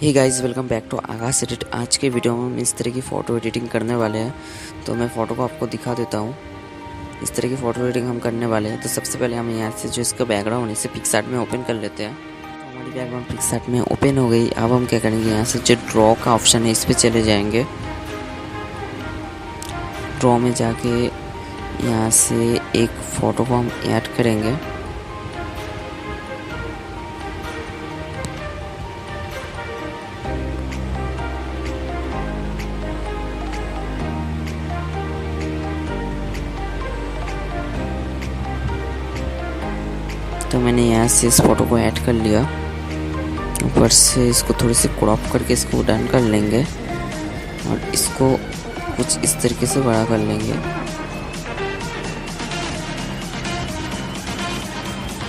Hey guys, welcome back to Aakash edit. आज के video में हम इस तरह की फ़ोटो एडिटिंग करने वाले हैं। तो मैं फ़ोटो को आपको दिखा देता हूँ। इस तरह की फ़ोटो एडिटिंग हम करने वाले हैं। तो सबसे पहले हम यहाँ से जो इसका बैकग्राउंड है इसे पिक्सआर्ट में ओपन कर लेते हैं। तो हमारी बैकग्राउंड पिक्सआर्ट में ओपन हो गई। अब हम क्या करेंगे, यहाँ से जो ड्रॉ का ऑप्शन है इस पर चले जाएंगे। ड्रॉ में जाके यहाँ से एक फ़ोटो को हम ऐड करेंगे। तो मैंने यहाँ से इस फोटो को ऐड कर लिया। ऊपर से इसको थोड़ी सी क्रॉप करके इसको डन कर लेंगे और इसको कुछ इस तरीके से बड़ा कर लेंगे।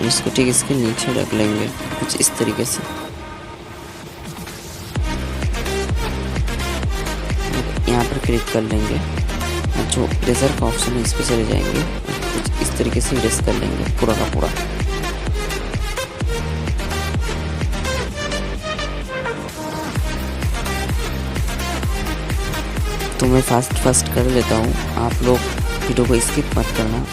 इसको ठीक इसके नीचे रख लेंगे कुछ इस तरीके से। यहाँ पर क्लिक कर लेंगे और जो इरेजर का ऑप्शन है इस पर चले जाएंगे। कुछ इस तरीके से इरेज कर लेंगे पूरा का पूरा। तो मैं फास्ट कर लेता हूँ, आप लोग वीडियो को स्किप मत करना।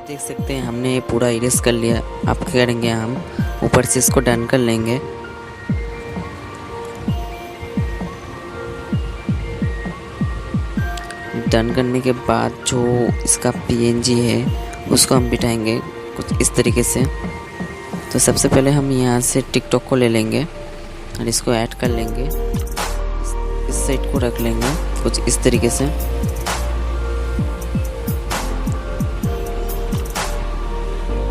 देख सकते हैं हमने ये पूरा इरेज कर लिया। अब क्या करेंगे, हम ऊपर से इसको डन कर लेंगे। डन करने के बाद जो इसका PNG है उसको हम बिठाएंगे कुछ इस तरीके से। तो सबसे पहले हम यहाँ से टिकटॉक को ले लेंगे और इसको ऐड कर लेंगे, इस साइड को रख लेंगे कुछ इस तरीके से।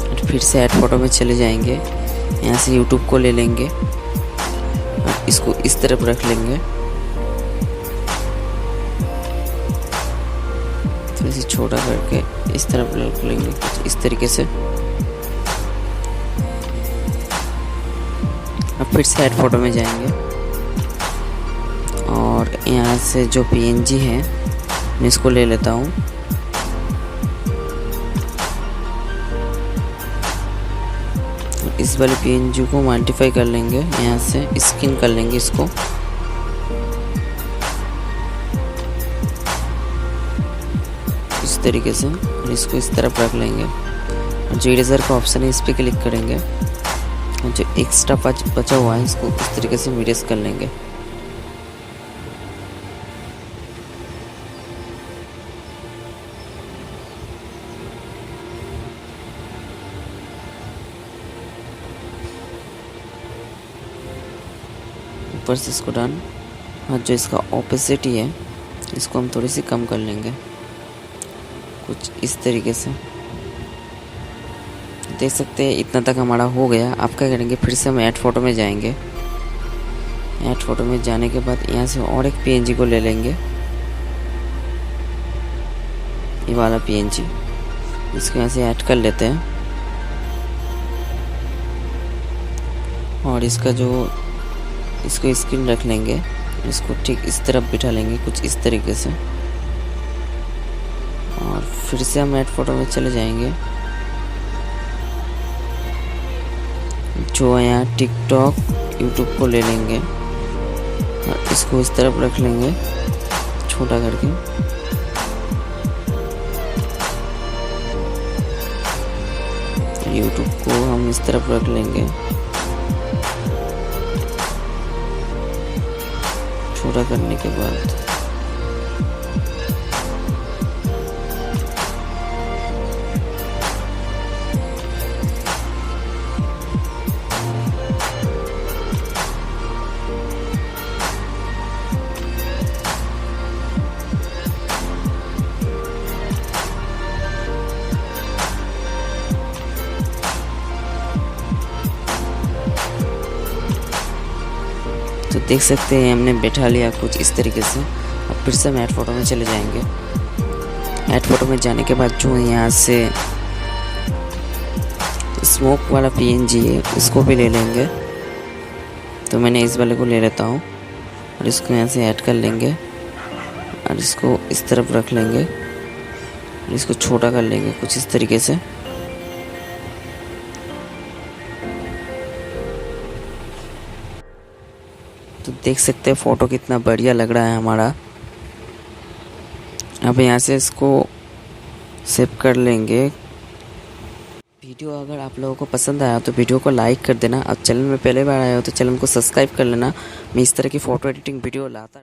और फिर से ऐड फोटो में चले जाएंगे, यहाँ से यूट्यूब को ले लेंगे और इसको इस तरफ रख लेंगे। तो इसे छोटा करके इस तरफ रख लेंगे कुछ इस तरीके से। अब फिर से ऐड फोटो में जाएंगे और यहाँ से जो PNG है मैं इसको ले लेता हूँ। इस वाले PNG को मल्टीप्लाई कर लेंगे, यहाँ से स्किन कर लेंगे इसको। इस तरीके से और इसको इस तरफ रख लेंगे और जो इरेजर का ऑप्शन है इस पर क्लिक करेंगे और जो एक्स्ट्रा बचा हुआ है इसको इस तरीके से इरेज कर लेंगे। ऊपर से इसको डन और जो इसका ऑपोसिटी है इसको हम थोड़ी सी कम कर लेंगे कुछ इस तरीके से। देख सकते हैं इतना तक हमारा हो गया। आप क्या करेंगे, फिर से हम ऐड फोटो में जाएंगे। ऐड फोटो में जाने के बाद यहाँ से और एक PNG को ले लेंगे, ये वाला PNG, इसको यहाँ से ऐड कर लेते हैं और इसका जो इसको स्क्रीन रख लेंगे, इसको ठीक इस तरफ बिठा लेंगे कुछ इस तरीके से। और फिर से हम ऐड फोटो में चले जाएंगे, जो यहाँ टिकटॉक यूट्यूब को ले लेंगे और इसको इस तरफ रख लेंगे छोटा करके। यूट्यूब को हम इस तरफ रख लेंगे छोटा करने के बाद। तो देख सकते हैं हमने बैठा लिया कुछ इस तरीके से। अब फिर से हम ऐड फोटो में चले जाएंगे। ऐड फोटो में जाने के बाद जो यहाँ से स्मोक वाला PNG है इसको भी ले लेंगे। तो मैंने इस वाले को ले लेता हूँ और इसको यहाँ से ऐड कर लेंगे और इसको इस तरफ रख लेंगे और इसको छोटा कर लेंगे कुछ इस तरीके से। तो देख सकते हैं फ़ोटो कितना बढ़िया लग रहा है हमारा। अब यहाँ से इसको सेव कर लेंगे। वीडियो अगर आप लोगों को पसंद आया तो वीडियो को लाइक कर देना। अब चैनल में पहले बार आए हो तो चैनल को सब्सक्राइब कर लेना। मैं इस तरह की फ़ोटो एडिटिंग वीडियो लाता